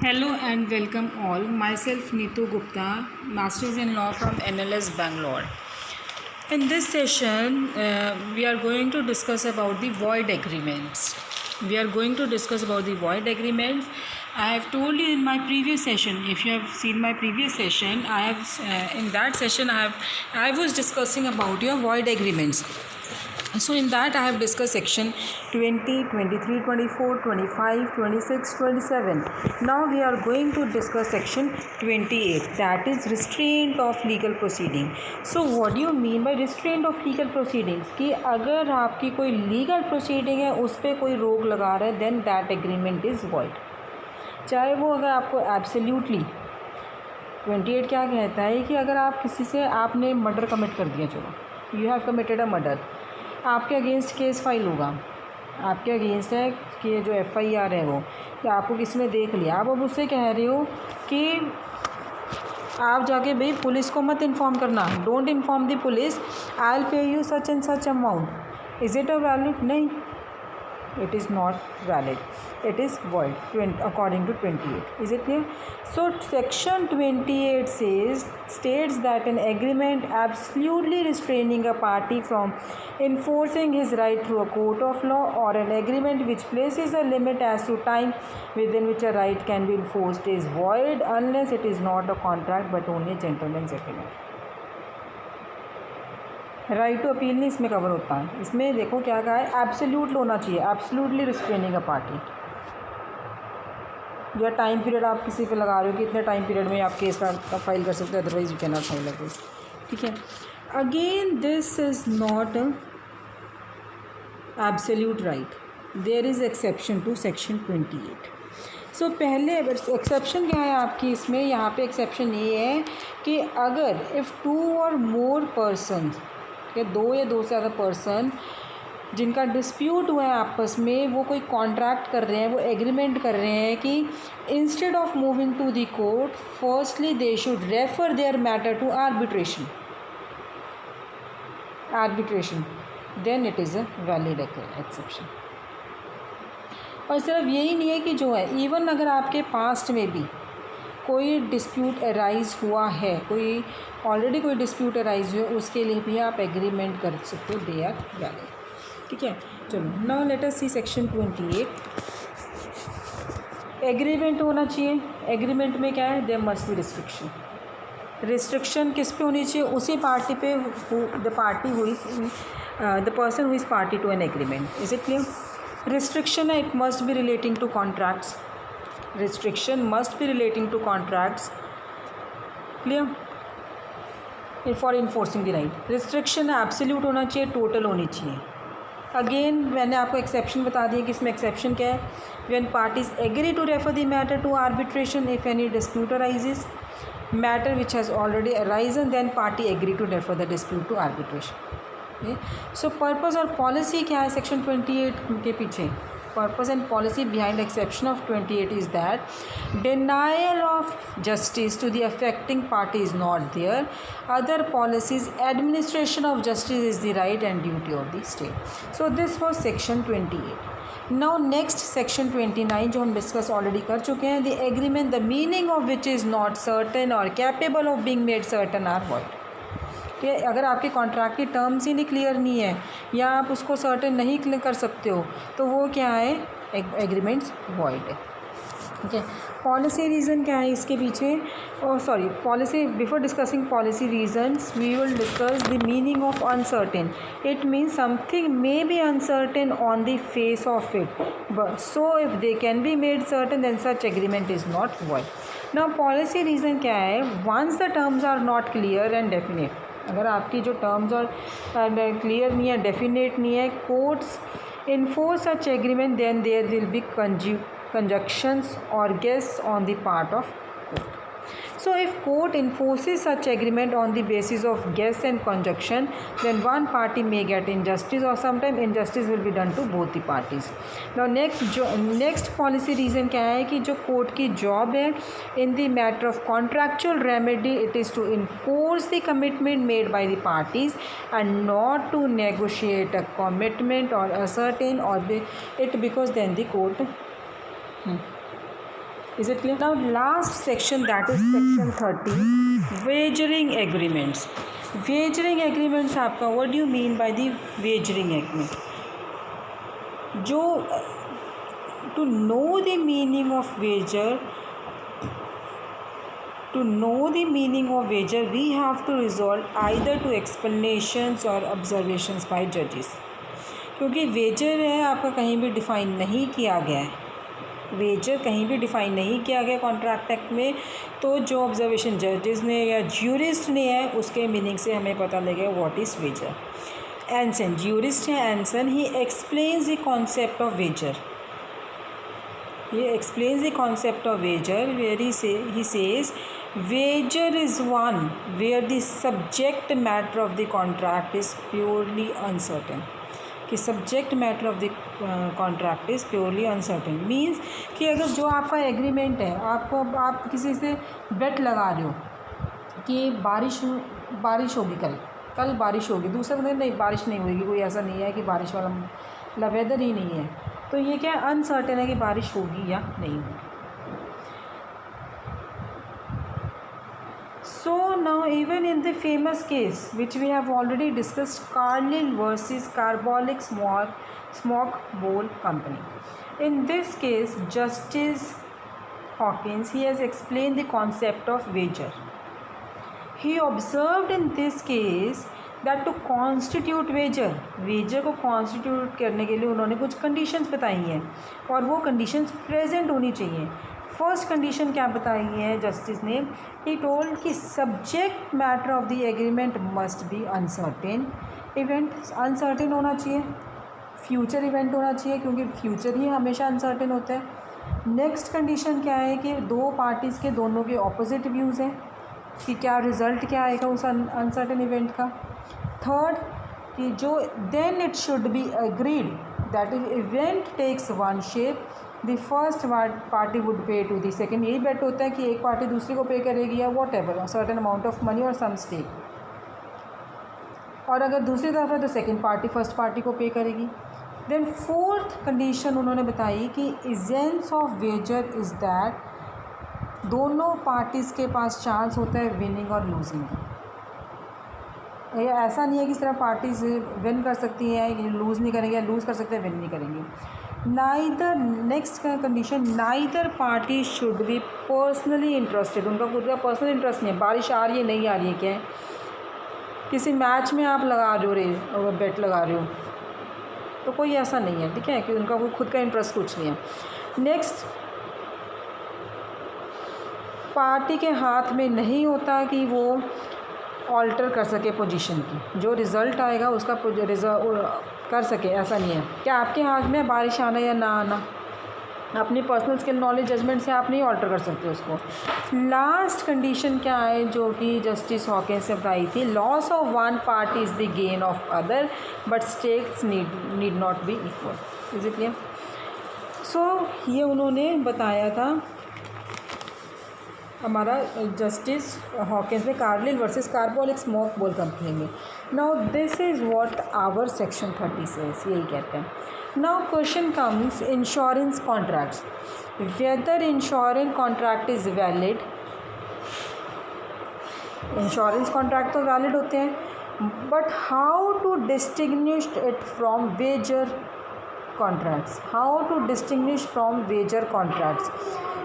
Hello and welcome all. Myself Neetu Gupta, Masters in Law from NLS Bangalore. In this session, we are going to discuss about the void agreements. I have told you in my previous session. If you have seen my previous session, in that session I was discussing about your void agreements. So in that I have discussed section 20, 23, 24, 25, 26, 27. Now we are going to discuss section 28, that is restraint of legal proceeding. So what do you mean by restraint of legal proceedings? कि अगर आपकी कोई legal proceeding है उस पर कोई रोक लगा रहा है then that agreement is void. चाहे वो अगर आपको absolutely 28 क्या कहता है कि अगर आप किसी से आपने मर्डर कमिट कर दिया, चलो you have committed a murder, आपके अगेंस्ट केस फाइल होगा, आपके अगेंस्ट है कि जो FIR है वो, कि आपको किसी ने देख लिया, आप अब उससे कह रहे हो कि आप जाके भाई पुलिस को मत इन्फॉर्म करना, don't inform the police, I will pay you such and such amount. Is it a valid? नहीं, it is not valid, it is void according to 28. Is it clear? So section 28 states that an agreement absolutely restraining a party from enforcing his right through a court of law, or an agreement which places a limit as to time within which a right can be enforced is void unless it is not a contract but only a gentleman's agreement. Right to appeal नहीं इसमें cover होता है. इसमें देखो क्या कहा है, absolute होना चाहिए, एब्सोल्यूटली रिस्ट्रेनिंग अ पार्टी. या टाइम पीरियड आप किसी पे लगा रहे हो कि इतने टाइम पीरियड में आप केस का फाइल कर सकते हो, otherwise you can not file a case. ठीक है. Again this is not absolute right, there is exception to section 28. So पहले एक्सेप्शन क्या है आपकी इसमें, यहाँ पे एक्सेप्शन ये है कि अगर इफ़ टू और मोर पर्सन, या दो या दो से ज़्यादा पर्सन जिनका डिस्प्यूट हुआ है आपस में, वो कोई कॉन्ट्रैक्ट कर रहे हैं, वो एग्रीमेंट कर रहे हैं कि instead of moving to the court firstly they should refer their matter to arbitration, then it is a valid exception. और सिर्फ यही नहीं है कि जो है, इवन अगर आपके पास्ट में भी कोई डिस्प्यूट अराइज हुआ है, कोई ऑलरेडी कोई डिस्प्यूट अराइज हुआ, उसके लिए भी आप एग्रीमेंट कर सकते हो, दे आर वैलिड. ठीक है. चलो now let us see section 28. Agreement होना चाहिए. एग्रीमेंट में क्या है, there must be restriction. Restriction किस पे होनी चाहिए? उसी पार्टी पे, the person who is party to an agreement. Is it clear? Restriction है, it must be relating to contracts. Restriction must be relating to contracts. Clear? For enforcing the right. Restriction absolute होना चाहिए, total होनी चाहिए. Again मैंने आपको exception बता दिया कि इसमें exception क्या है. When parties agree to refer the matter to arbitration if any dispute arises, matter which has already arisen, then party agree to refer the dispute to arbitration. Okay? So purpose और policy क्या है section 28 के पीछे? Purpose and policy behind exception of 28 is that denial of justice to the affecting party is not there. Other policies, administration of justice is the right and duty of the state. So this was section 28. Now next section 29 जो हम discuss already कर चुके हैं, the agreement the meaning of which is not certain or capable of being made certain are void. कि अगर आपके contract की terms ही नहीं क्लियर नहीं है, या आप उसको सर्टेन नहीं क्लियर कर सकते हो, तो वो क्या है, एग्रीमेंट्स वॉइड है. ठीक है. पॉलिसी रीज़न क्या है इसके पीछे? Policy, before discussing policy reasons we will discuss the meaning of uncertain. It means something may be uncertain on the face of it, so if they can be made certain then such agreement is not void. Now policy reason क्या है? Once the terms are not clear and definite, अगर आपकी जो terms और clear नहीं है, definite नहीं है, courts enforce such agreement, then there will be conjunctions or guess on the part of court. So if court enforces such agreement on the basis of guess and conjunction, then one party may get injustice, or sometimes injustice will be done to both the parties. Now next policy reason क्या है कि जो court की job है in the matter of contractual remedy, it is to enforce the commitment made by the parties and not to negotiate a commitment or ascertain or it, because then the court Is it clear? Now last section, that is section 30, wagering agreements. Wagering agreements आपका, what do you mean by the wagering agreement? जो to know the meaning of wager, we have to resort either to explanations or observations by judges. क्योंकि Vaser है आपका कहीं भी define नहीं किया गया है, वेजर कहीं भी डिफ़ाइन नहीं किया गया कॉन्ट्रैक्ट एक्ट में, तो जो ऑब्जर्वेशन जजेस ने या ज्यूरिस्ट ने है उसके मीनिंग से हमें पता लगेगा what is wager. Anson, jurist है Anson, he explains the concept of wager. He explains the concept of wager where he says wager is one where the subject matter of the contract is purely uncertain. कि subject matter of the contract is purely uncertain means कि अगर जो आपका agreement है, आप किसी से बेट लगा रहे हो कि बारिश होगी, कल बारिश होगी, दूसरा बंदा नहीं बारिश नहीं होगी, कोई ऐसा नहीं है कि बारिश वाला वेदर ही नहीं है, तो ये क्या अनसर्टेन है कि बारिश होगी या नहीं होगी. So now even in the famous case which we have already discussed, Carlyle versus Carbolic Smoke Bowl Company. In this case, Justice Hawkins, he has explained the concept of wager. He observed in this case that to constitute wager को constitute करने के लिए उन्होंने कुछ conditions बताई हैं और वो conditions present होनी चाहिए. फर्स्ट कंडीशन क्या बताई है जस्टिस ने, ही टोल्ड कि subject matter of the agreement must be uncertain. Event uncertain होना चाहिए, फ्यूचर इवेंट होना चाहिए क्योंकि फ्यूचर ही हमेशा अनसर्टेन होता है. नेक्स्ट कंडीशन क्या है कि दो पार्टीज़ के दोनों के ऑपोजिट व्यूज़ हैं कि क्या रिज़ल्ट क्या आएगा उस अनसर्टेन इवेंट का. थर्ड कि जो then it should be agreed that if event takes one shape the first party would pay to the second. यही बेट होता है कि एक पार्टी दूसरी को पे करेगी या what ever certain amount of money और सम स्टेक, और अगर दूसरी तरफ है तो सेकेंड पार्टी फर्स्ट पार्टी को पे करेगी. देन फोर्थ कंडीशन उन्होंने बताई कि essence of wager is that दोनों पार्टीज़ के पास चांस होता है विनिंग और लूजिंग का. ये ऐसा नहीं है कि सिर्फ पार्टीज विन कर सकती हैं, लूज़ नहीं करेंगे, या लूज़ कर सकते हैं विन नहीं करेंगे. Neither, next condition, neither party should be personally interested. उनका खुद का पर्सनल इंटरेस्ट नहीं है, बारिश आ रही है नहीं आ रही है, क्या है किसी मैच में आप लगा रहे हो बेट लगा रहे हो, तो कोई ऐसा नहीं है, ठीक है, कि उनका कोई खुद का इंटरेस्ट कुछ नहीं है. नेक्स्ट, पार्टी के हाथ में नहीं होता कि वो ऑल्टर कर सके पोजीशन की, जो रिज़ल्ट आएगा उसका कर सके, ऐसा नहीं है. क्या आपके हाथ में बारिश आना या ना आना, अपनी पर्सनल स्किल नॉलेज जजमेंट से आप नहीं ऑल्टर कर सकते उसको. लास्ट कंडीशन क्या है जो कि जस्टिस हॉकिंस ने बताई थी, loss of one party is the gain of other but stakes need not be equal. Is it clear? So ये उन्होंने बताया था हमारा जस्टिस हॉकिंस ने Carlill versus Carbolic smoke ball company में. Now this is what our section 30 says, यही कहते हैं. Now question comes insurance contracts, whether insurance contract is valid. Insurance contract तो वैलिड होते हैं, but how to distinguish it from wager contracts, how to distinguish from wager contracts.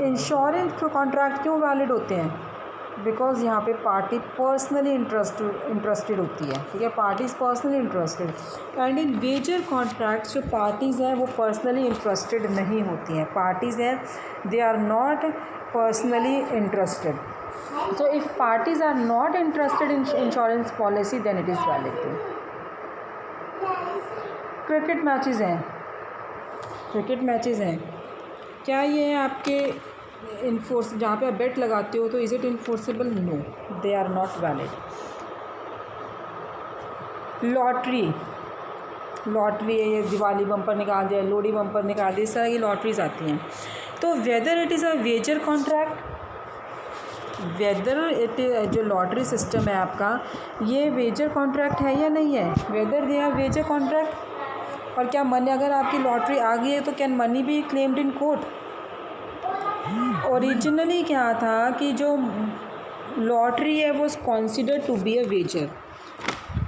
Insurance contract क्यों valid होते हैं, because यहाँ पे party personally interested होती है, ठीक है, party is personally interested. And in wager contracts जो पार्टीज़ हैं वो पर्सनली इंटरेस्टेड नहीं होती हैं, पार्टीज़ हैं they are not personally interested. So if parties are not interested in insurance policy then it is valid. Cricket matches हैं, क्या ये है आपके इन्फोर्स, जहाँ पे आप बेट लगाते हो तो is it enforceable? No, they are not valid. Lottery है, ये दिवाली बम्पर निकाल दिया, लोहड़ी बम्पर निकाल दिया, इस तरह की लॉटरीज आती हैं. तो whether it is a wager contract, whether it जो लॉटरी सिस्टम है आपका ये वेजर कॉन्ट्रैक्ट है या नहीं है, whether they are wager contract. और क्या मनी, अगर आपकी लॉटरी आ गई है तो can money be claimed in court? Originally क्या था कि जो लॉटरी है was considered to be a wager.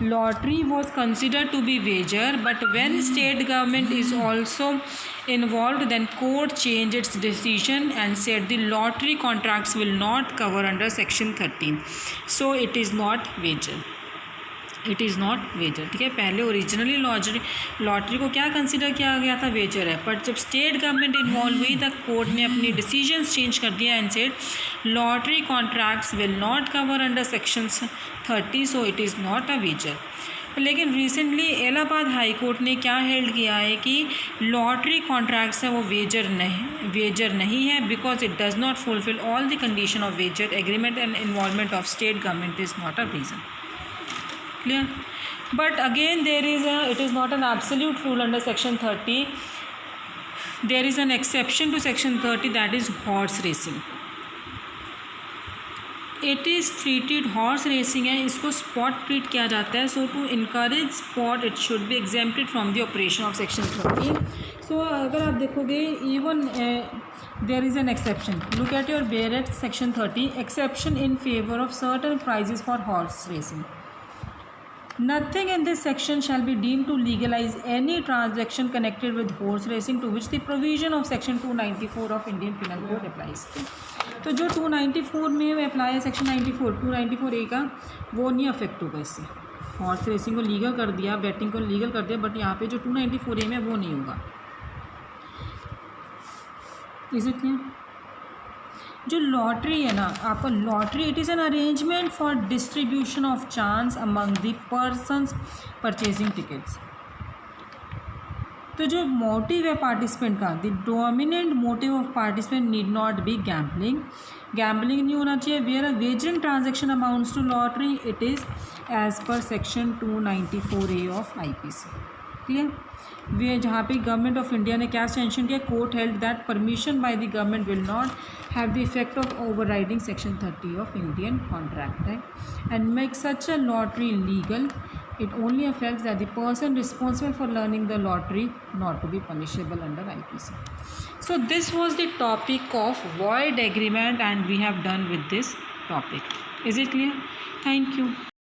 Lottery was considered to be wager, but when state government is also involved, then court changed its decision and said the lottery contracts will not cover under section 13. So it is not wager. It is not wager. ठीक है, पहले originally lottery को क्या consider किया गया था, Vaser है. But जब स्टेट गवर्नमेंट इन्वॉल्व हुई द कोर्ट ने अपनी डिसीजंस चेंज कर दिया and said lottery contracts will not cover under section 30, so it is not a wager. लेकिन रिसेंटली इलाहाबाद हाई कोर्ट ने क्या हेल्ड किया है कि लॉटरी कॉन्ट्रैक्ट्स है वो वेजर नहीं है because it does not fulfil all the condition of wager agreement and involvement of state government is not a reason. Clear? But again it is not an absolute rule under section 30. There is an exception to section 30, that is horse racing. It is treated, horse racing है, इसको sport treat किया जाता है. So to encourage sport it should be exempted from the operation of section 30. So अगर आप देखोगे even there is an exception. Look at your Barrett section 30, exception in favor of certain prizes for horse racing. Nothing in this section shall be deemed to legalize any transaction connected with horse racing to which the provision of section 294 of Indian Penal Code applies. तो जो 294 में apply है section 294A का, वो नहीं affect होगा इससे. Horse racing को लीगल कर दिया, बैटिंग को लीगल कर दिया, बट यहाँ पे जो 294A में वो नहीं होगा. Is it clear? जो लॉटरी है ना, आपका lottery it is an arrangement for distribution of chance among the persons purchasing tickets. तो जो मोटिव है पार्टिसिपेंट का, the dominant motive of participant need not be gambling. Gambling नहीं होना चाहिए. Where a wagering transaction amounts to lottery it is as per section 294A of IPC. Clear? वे जहाँ पे गवर्नमेंट ऑफ इंडिया ने क्या सेंशन किया, court held that permission by the government will not have the effect of overriding section 30 of Indian contract act and make such a lottery legal. It only affects that the person responsible for learning the lottery not to be punishable under IPC. So this was the topic of void agreement and we have done with this topic. Is it clear? Thank you.